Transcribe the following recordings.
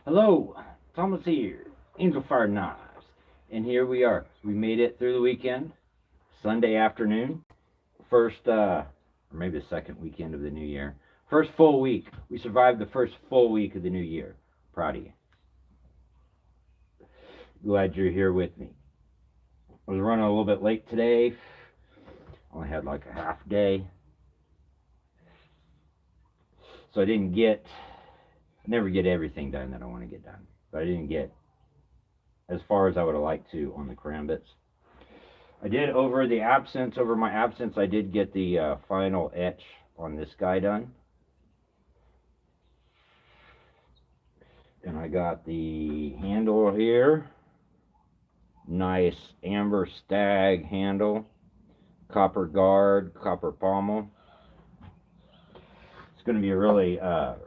Hello, Thomas here, Angel Fire Knives, and here we are. We made it through the weekend, Sunday afternoon, or maybe the second weekend of the new year. First full week. We survived the first full week of the new year. Proud of you. Glad you're here with me. I was running a little bit late today. Only had like a half day, so I never get everything done that I want to get done. But I didn't get as far as I would have liked to on the karambits. I did over my absence, I did get the final etch on this guy done. And I got the handle here. Nice amber stag handle. Copper guard, copper pommel. It's going to be a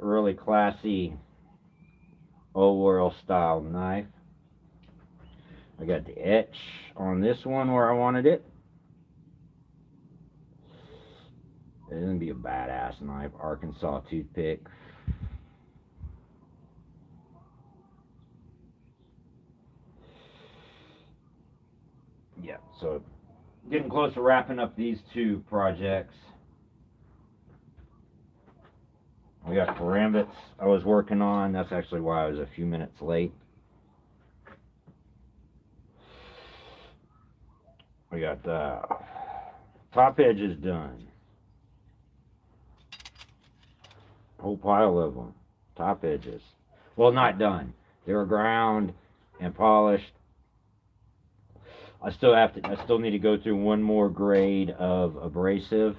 really classy old world style knife. I got the etch on this one where I wanted it. It's going to be a badass knife. Arkansas toothpick. Yeah, so getting close to wrapping up these two projects. We got karambits I was working on. That's actually why I was a few minutes late. We got the top edges done. Whole pile of them. Top edges. Well, not done. They were ground and polished. I still need to go through one more grade of abrasive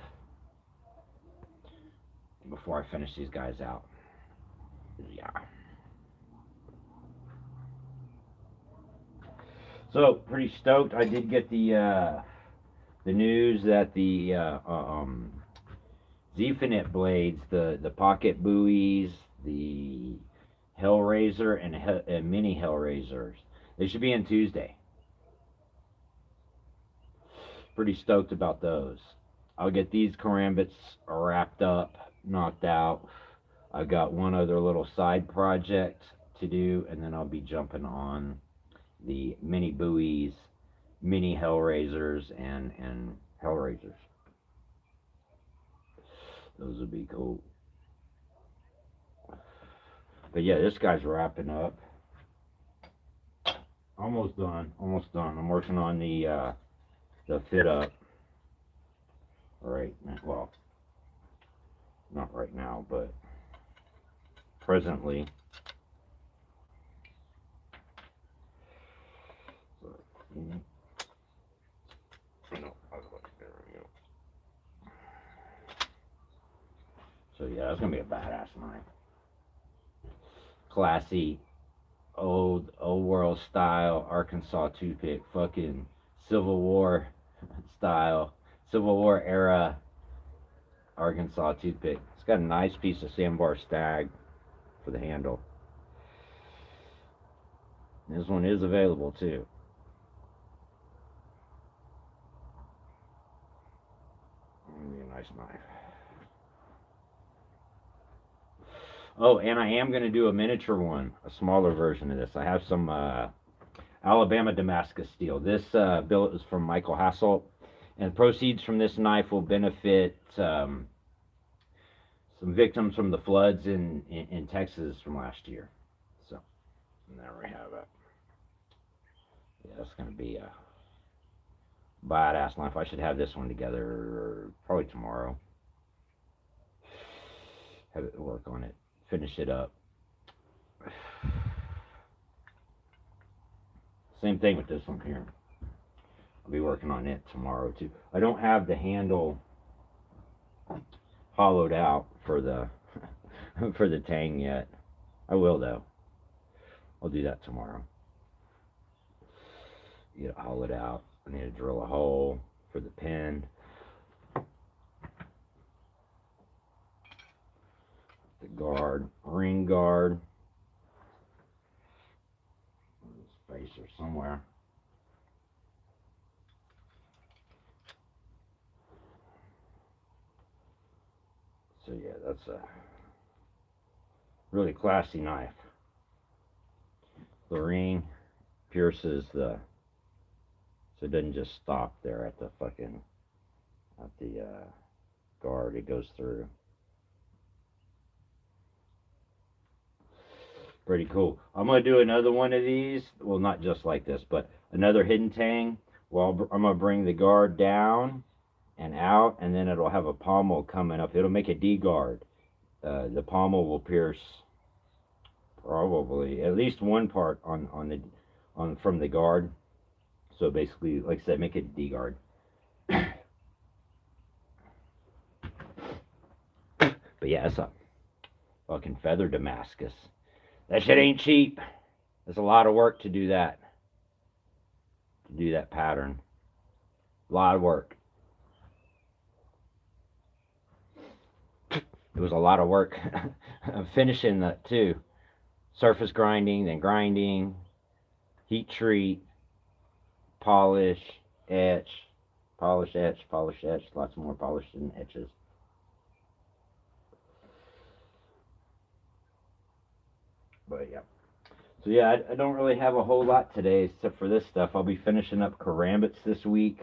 before I finish these guys out. Yeah. So pretty stoked. I did get the news that the Zfinite blades, the pocket buoys, the Hellraiser and mini Hellraisers, they should be in Tuesday. Pretty stoked about those. I'll get these karambits wrapped up, knocked out. I've got one other little side project to do, and then I'll be jumping on the mini buoys, mini Hellraisers, and Hellraisers. Those would be cool. But yeah, this guy's wrapping up. Almost done. Almost done. I'm working on the fit up. Right. Well, not right now, but presently. So yeah, that's gonna be a badass knife. Classy, old world style Arkansas toothpick, fucking Civil War style, Civil War era Arkansas toothpick. It's got a nice piece of sandbar stag for the handle. This one is available too. It'll be a nice knife. Oh, and I am going to do a miniature one, a smaller version of this. I have some Alabama Damascus steel. This billet is from Michael Hasselt, and proceeds from this knife will benefit some victims from the floods in Texas from last year. So, there we have it. Yeah, that's going to be a badass knife. I should have this one together probably tomorrow. Have it work on it. Finish it up. Same thing with this one here. I'll be working on it tomorrow too. I don't have the handle hollowed out for the for the tang yet. I will though. I'll do that tomorrow. Get it hollowed out. I need to drill a hole for the pin. The guard, ring guard, spacer somewhere. So yeah, that's a really classy knife. chlorine pierces the, so it doesn't just stop there at the fucking, at the guard. It goes through. Pretty cool. I'm going to do another one of these. Well, not just like this, but another hidden tang. Well, I'm going to bring the guard down and out, and then it'll have a pommel coming up. It'll make a D guard. The pommel will pierce probably at least one part on from the guard. So basically, like I said, make it a D guard. But yeah, it's a fucking feather Damascus. That shit ain't cheap. There's a lot of work to do that. To do that pattern. A lot of work. It was a lot of work finishing that too. Surface grinding, then grinding, heat treat, polish, etch, polish, etch, polish, etch. Lots more polish than etches. But yeah. So yeah, I don't really have a whole lot today except for this stuff. I'll be finishing up karambits this week.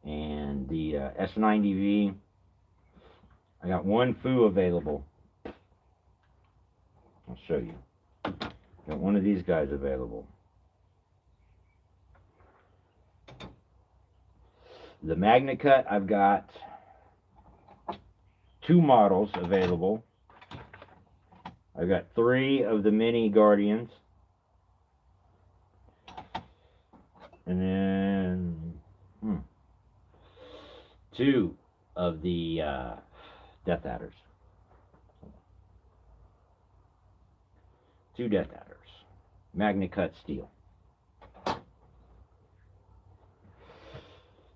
And the S90V. I got one foo available. I'll show you. Got one of these guys available. The Magna Cut, I've got 2 models available. I've got 3 of the mini Guardians. And then 2 of the Death Adders. 2 Death Adders. Magna Cut steel.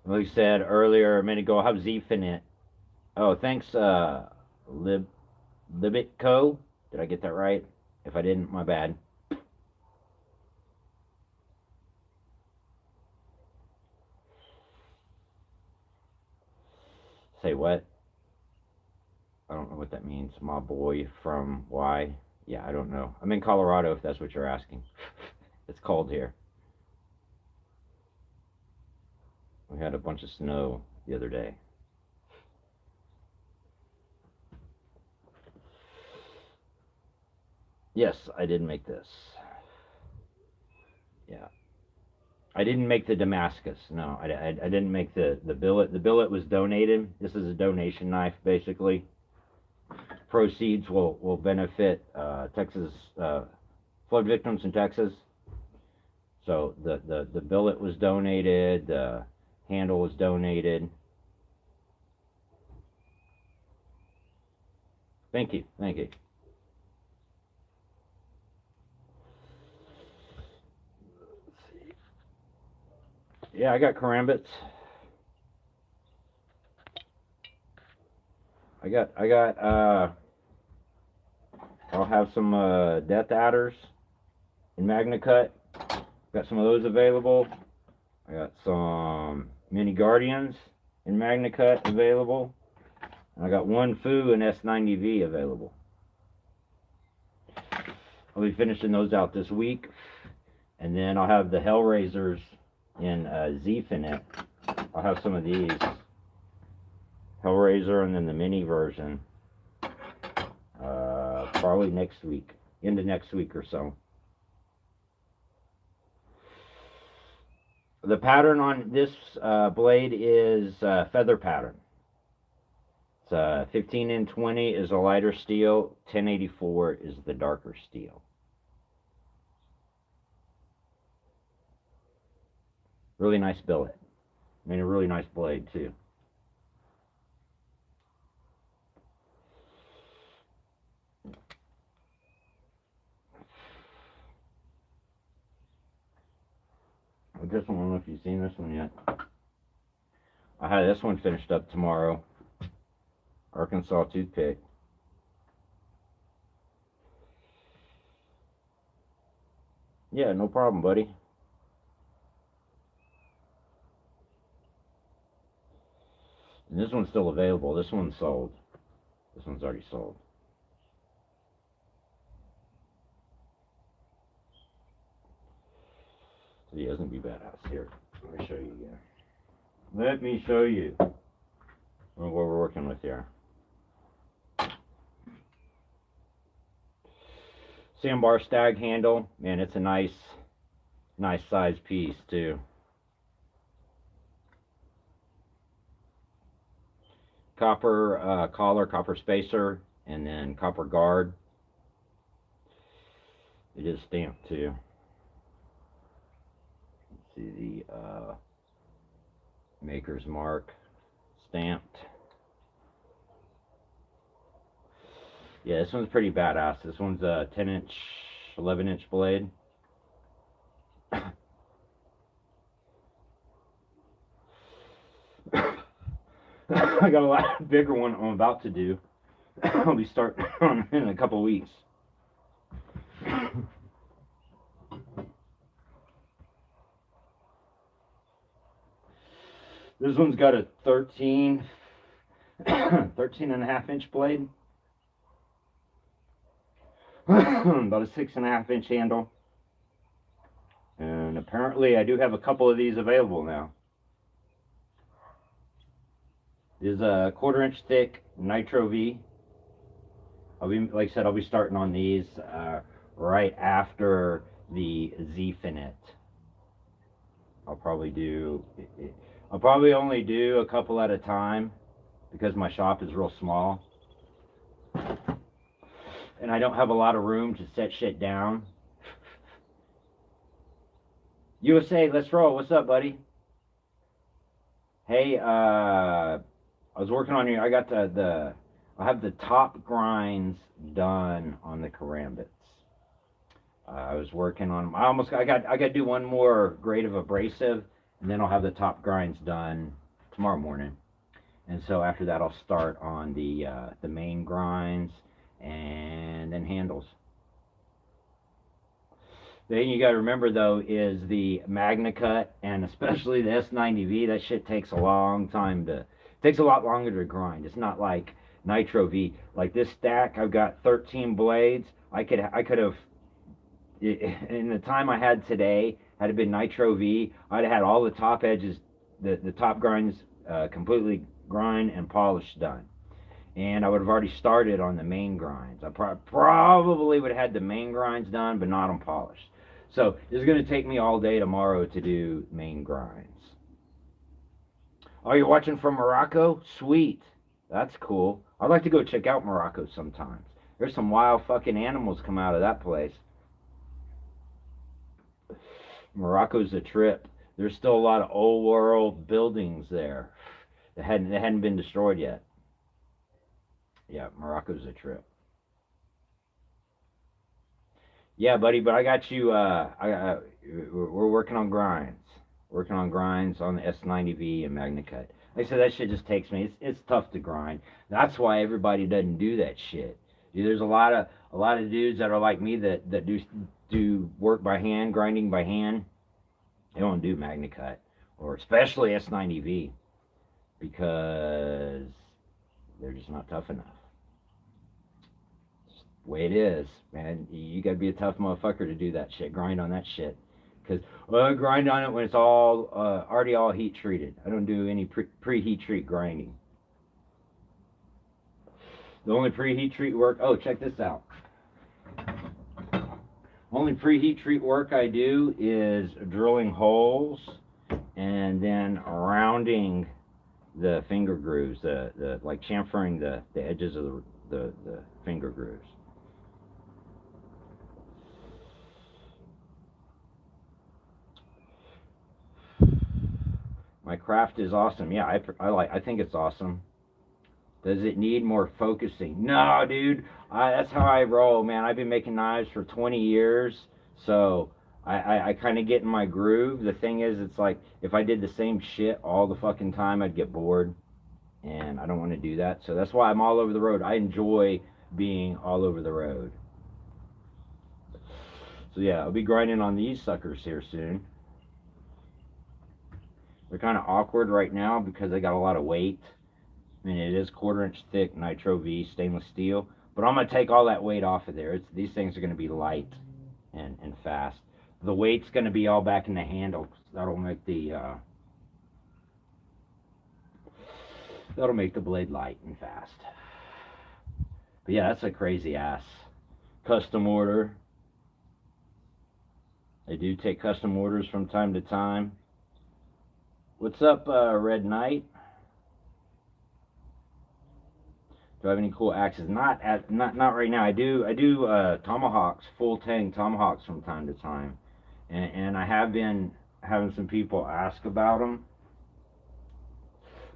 Like I said earlier a minute ago, how's Zfinite? Oh, thanks, Libitco. Did I get that right? If I didn't, my bad. Say what? I don't know what that means. My boy from Y. Yeah, I don't know. I'm in Colorado, if that's what you're asking. It's cold here. We had a bunch of snow the other day. Yes, I did make this. Yeah. I didn't make the Damascus. No, I didn't make the billet. The billet was donated. This is a donation knife, basically. Proceeds will benefit Texas flood victims in Texas. So the billet was donated. The handle was donated. Thank you. Thank you. Yeah, I got karambits. I'll have some Death Adders in Magna Cut. Got some of those available. I got some Mini Guardians in Magna Cut available. And I got one foo and S90V available. I'll be finishing those out this week. And then I'll have the Hellraisers in Zfinite. I'll have some of these. Hellraiser and then the mini version. Probably next week. Into next week or so. The pattern on this blade is feather pattern. It's 15N20 is a lighter steel. 1084 is the darker steel. Really nice billet. I mean, a really nice blade too. This one, I don't know if you've seen this one yet. I had this one finished up tomorrow. Arkansas toothpick. Yeah, no problem, buddy. And this one's still available. This one's sold. This one's already sold. So yeah, it's gonna be badass. Here, let me show you again. Let me show you what we're working with here. Sandbar stag handle, man, it's a nice size piece too. Copper collar, copper spacer, and then copper guard. It is stamped too. Let's see the maker's mark stamped. Yeah, this one's pretty badass. This one's a 10-inch, 11-inch blade. I got a lot bigger one I'm about to do. I'll be starting on in a couple weeks. This one's got a 13 and a half inch blade. About a 6.5 inch handle. And apparently I do have a couple of these available now. This is a 1/4 inch thick Nitro V. Like I said, I'll be starting on these right after the Z-Finite. I'll probably only do a couple at a time because my shop is real small. And I don't have a lot of room to set shit down. USA, let's roll. What's up, buddy? Hey, I was working on your. I got I have the top grinds done on the karambits. I was working on. I got to do one more grade of abrasive, and then I'll have the top grinds done tomorrow morning. And so after that, I'll start on the main grinds and then handles. The thing you got to remember though is the Magna Cut, and especially the S90V. That shit takes a long time to. Takes a lot longer to grind. It's not like Nitro V. Like this stack, I've got 13 blades. I could have, in the time I had today, had it been Nitro V, I'd have had all the top edges, the top grinds completely grind and polished done. And I would have already started on the main grinds. I probably would have had the main grinds done, but not on polished. So it's going to take me all day tomorrow to do main grinds. Oh, you're watching from Morocco? Sweet. That's cool. I'd like to go check out Morocco sometimes. There's some wild fucking animals come out of that place. Morocco's a trip. There's still a lot of old world buildings there that hadn't been destroyed yet. Yeah, Morocco's a trip. Yeah, buddy, but I got you. We're working on grinds. Working on grinds on the S90V and Magna Cut. Like I said, that shit just takes me. It's tough to grind. That's why everybody doesn't do that shit. There's a lot of dudes that are like me that do work by hand, grinding by hand. They don't do Magna Cut or especially S90V because they're just not tough enough. It's the way it is, man. You gotta be a tough motherfucker to do that shit. Grind on that shit. Because I grind on it when it's all already all heat treated. I don't do any pre-heat treat grinding. The only pre-heat treat work. Oh, check this out. Only pre-heat treat work I do is drilling holes and then rounding the finger grooves, the like chamfering the edges of the finger grooves. My craft is awesome. Yeah, I think it's awesome. Does it need more focusing? No, dude. That's how I roll, man. I've been making knives for 20 years, so I kind of get in my groove. The thing is, it's like if I did the same shit all the fucking time, I'd get bored, and I don't want to do that. So that's why I'm all over the road. I enjoy being all over the road. So yeah, I'll be grinding on these suckers here soon. They're kind of awkward right now because they got a lot of weight. I mean, it is 1/4 inch thick Nitro V stainless steel, but I'm going to take all that weight off of there. These things are going to be light and fast. The weight's going to be all back in the handle. That'll make the blade light and fast. But yeah, that's a crazy ass custom order. I do take custom orders from time to time. What's up, Red Knight? Do I have any cool axes? Not right now. I do tomahawks, full tang tomahawks from time to time, and I have been having some people ask about them,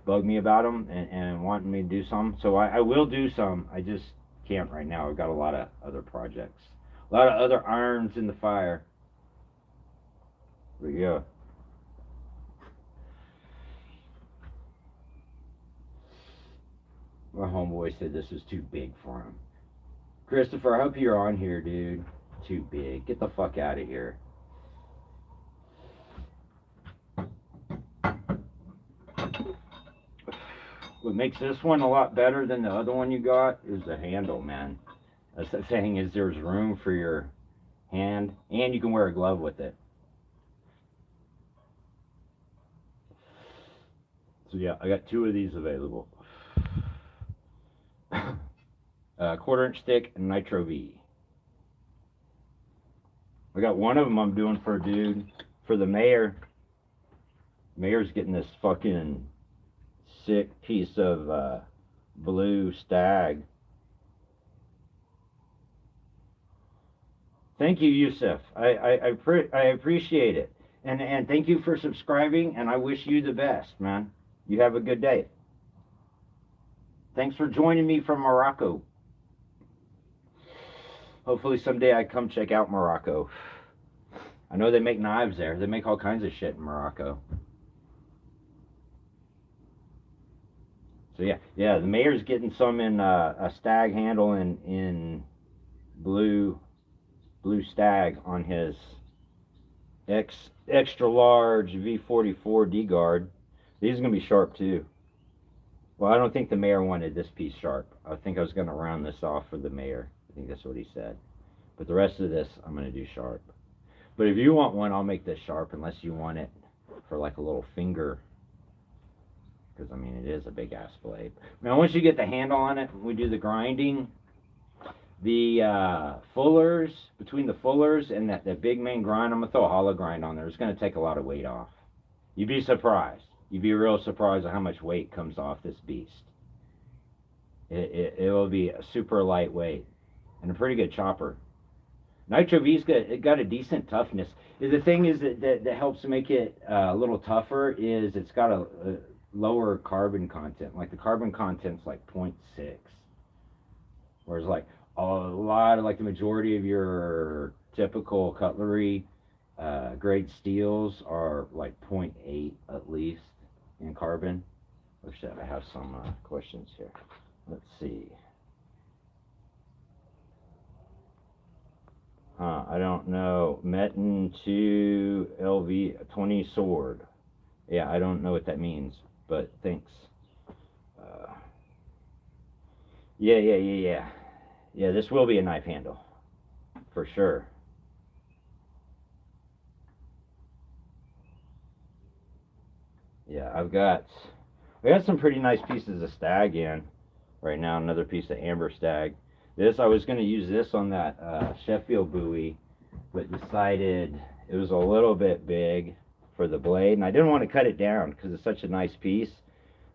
bug me about them, and wanting me to do some. So I will do some. I just can't right now. I've got a lot of other projects, a lot of other irons in the fire. But yeah. My homeboy said this was too big for him. Christopher, I hope you're on here, dude. Too big. Get the fuck out of here. What makes this one a lot better than the other one you got is the handle, man. That's the thing, is there's room for your hand, and you can wear a glove with it. So yeah, I got 2 of these available. Quarter-inch stick and Nitro V. I got one of them I'm doing for a dude, for the mayor. Mayor's getting this fucking sick piece of blue stag. Thank you, Yusuf. I appreciate it. And thank you for subscribing, and I wish you the best, man. You have a good day. Thanks for joining me from Morocco. Hopefully someday I come check out Morocco. I know they make knives there. They make all kinds of shit in Morocco. So yeah, the mayor's getting some in a stag handle in blue stag on his extra large V44 D guard. These are gonna be sharp too. Well, I don't think the mayor wanted this piece sharp. I think I was gonna round this off for the mayor. I think that's what he said. But the rest of this, I'm going to do sharp. But if you want one, I'll make this sharp, unless you want it for like a little finger. Because, I mean, it is a big-ass blade. Now, once you get the handle on it, we do the grinding. The fullers, between the fullers and that big main grind, I'm going to throw a hollow grind on there. It's going to take a lot of weight off. You'd be surprised. You'd be real surprised at how much weight comes off this beast. It will be a super lightweight. And a pretty good chopper. Nitro V's got a decent toughness. The thing is that helps make it a little tougher is it's got a lower carbon content. Like the carbon content's like 0.6. Whereas like a lot of, like the majority of your typical cutlery grade steels are like 0.8 at least in carbon. Oh shit, I have some questions here. Let's see. I don't know. Metin 2 LV 20 sword. Yeah, I don't know what that means, but thanks. Yeah. Yeah, this will be a knife handle. For sure. Yeah, I got some pretty nice pieces of stag in right now. Another piece of amber stag. I was going to use this on that Sheffield buoy, but decided it was a little bit big for the blade, and I didn't want to cut it down because it's such a nice piece.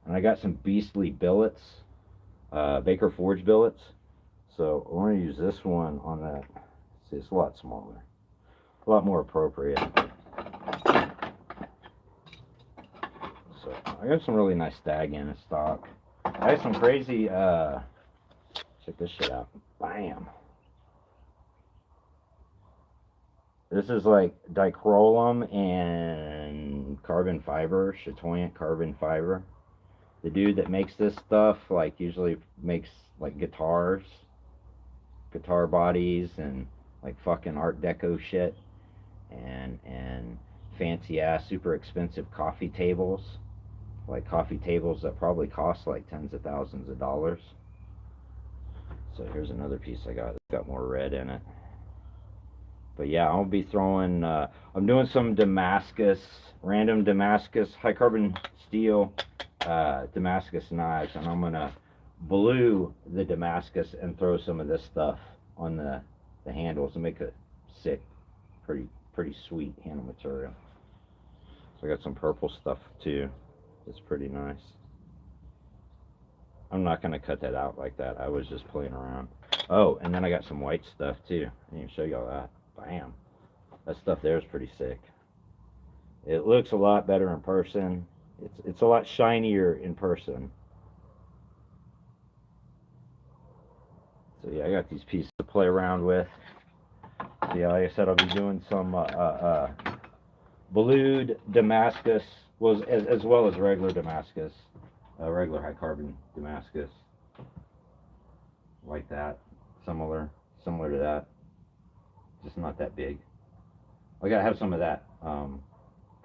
And I got some beastly billets, Baker Forge billets, so I want to use this one on that. See, it's a lot smaller, a lot more appropriate. So I got some really nice stag in stock. I have some crazy. Check this shit out. Bam. This is like dichrolum and carbon fiber, chatoyant carbon fiber. The dude that makes this stuff like usually makes like guitar bodies and like fucking Art Deco shit and fancy ass super expensive coffee tables, like coffee tables that probably cost like tens of thousands of dollars. So here's another piece I got. It's got more red in it. But yeah, I'll be throwing, I'm doing some Damascus, random Damascus, high carbon steel Damascus knives, and I'm gonna blue the Damascus and throw some of this stuff on the handles to make it sick, pretty sweet handle material. So I got some purple stuff too. It's pretty nice. I'm not gonna cut that out like that. I was just playing around. Oh, and then I got some white stuff too. I didn't even show y'all that. Bam. That stuff there is pretty sick. It looks a lot better in person. It's a lot shinier in person. So yeah, I got these pieces to play around with. So yeah, like I said, I'll be doing some blued Damascus, well, as well as regular Damascus, regular high carbon Damascus, like that, similar to that, just not that big. I gotta have some of that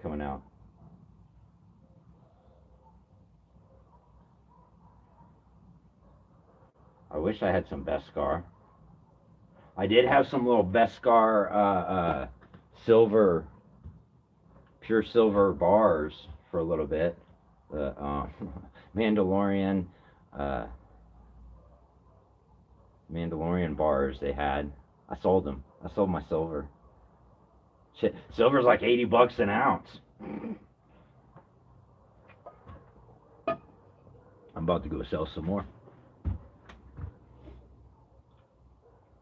coming out. I wish I had some Beskar. I did have some little Beskar silver, pure silver bars for a little bit. The Mandalorian Mandalorian bars they had. I sold them. I sold my silver. Shit, silver's like $80 an ounce. I'm about to go sell some more.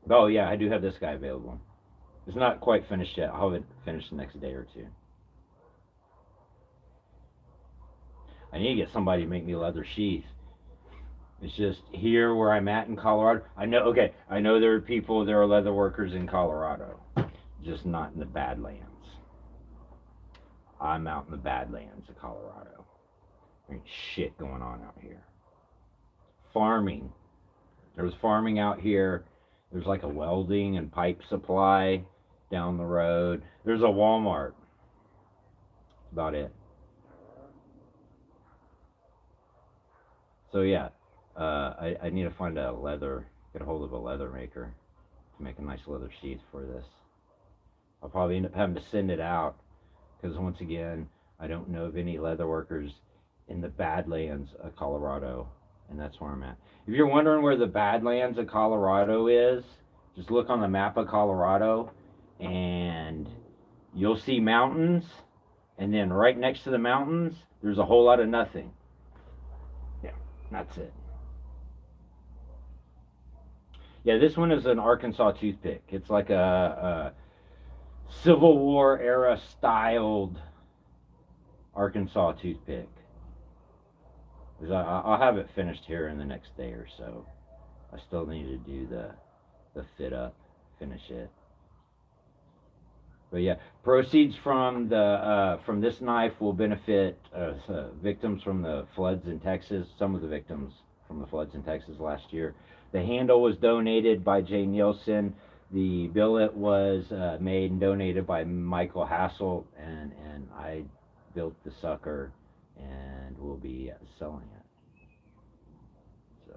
Oh yeah, I do have this guy available. It's not quite finished yet. I'll have it finished the next day or two. I need to get somebody to make me a leather sheath. It's just here where I'm at in Colorado. I know there are leather workers in Colorado, just not in the Badlands. I'm out in the Badlands of Colorado. There ain't shit going on out here. Farming. There was farming out here. There's like a welding and pipe supply down the road. There's a Walmart. That's about it. So yeah, I need to find get a hold of a leather maker to make a nice leather sheath for this. I'll probably end up having to send it out because once again, I don't know of any leather workers in the Badlands of Colorado, and that's where I'm at. If you're wondering where the Badlands of Colorado is, just look on the map of Colorado and you'll see mountains, and then right next to the mountains, there's a whole lot of nothing. Yeah, that's it. Yeah, this one is an Arkansas toothpick. It's like a Civil War era styled Arkansas toothpick. I'll have it finished here in the next day or so. I still need to do the fit up, finish it. But yeah, proceeds from this knife will benefit victims from the floods in Texas. Some of the victims from the floods in Texas last year. The handle was donated by Jay Nielsen. The billet was made and donated by Michael Hassel, and I built the sucker and will be selling it. So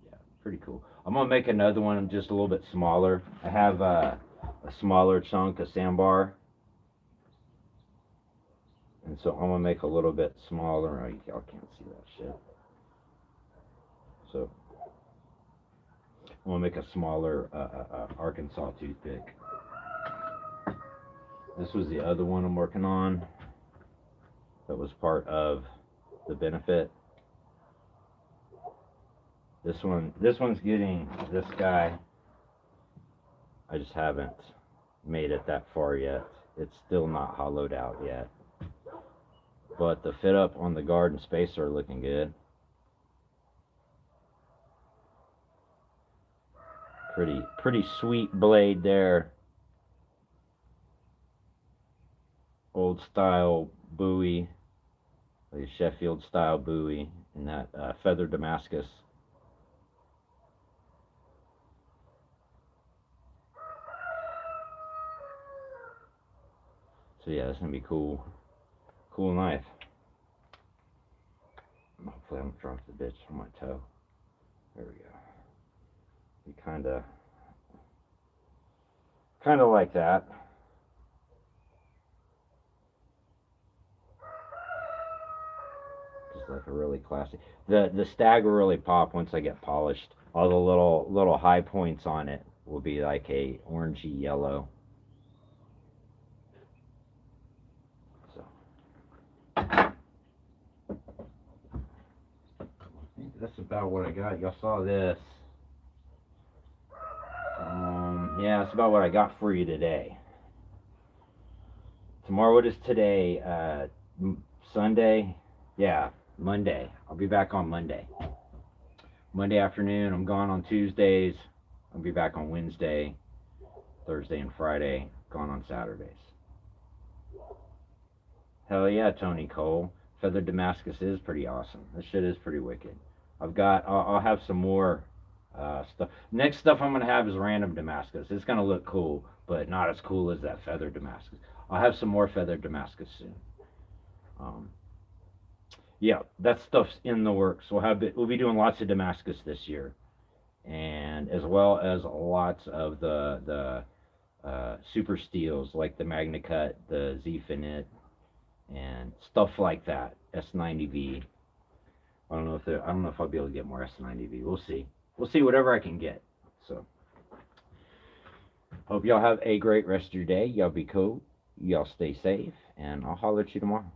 yeah, pretty cool. I'm gonna make another one just a little bit smaller. I have a smaller chunk of sandbar, and so I'm gonna make a little bit smaller. Oh, y'all can't see that shit. So I'm gonna make a smaller Arkansas toothpick. This was the other one I'm working on. That was part of the benefit. This one's getting this guy. I just haven't made it that far yet. It's still not hollowed out yet. But the fit up on the guard and spacer are looking good. Pretty sweet blade there. Old style bowie, like a Sheffield style bowie, and that feather Damascus. So yeah, it's gonna be cool knife. Hopefully I don't drop the bitch on my toe. There we go. You kinda Kind of like that. Just like a really classy. The stag will really pop once I get polished. All the little high points on it will be like a orangey yellow. So I think that's about what I got. Y'all saw this. Yeah, that's about what I got for you today. Tomorrow, what is today? Sunday? Yeah, Monday. I'll be back on Monday. Monday afternoon. I'm gone on Tuesdays. I'll be back on Wednesday, Thursday, and Friday. Gone on Saturdays. Hell yeah, Tony Cole. Feathered Damascus is pretty awesome. This shit is pretty wicked. I'll have some more stuff. Next stuff I'm gonna have is random Damascus. It's gonna look cool, but not as cool as that feathered Damascus. I'll have some more feathered Damascus soon. Um, yeah, that stuff's in the works. We'll be doing lots of Damascus this year, and as well as lots of the super steels like the Magna Cut, the Zfinite, and stuff like that. S90V. I don't know if I'll be able to get more S90V. We'll see. We'll see whatever I can get. So, hope y'all have a great rest of your day. Y'all be cool. Y'all stay safe, and I'll holler at you tomorrow.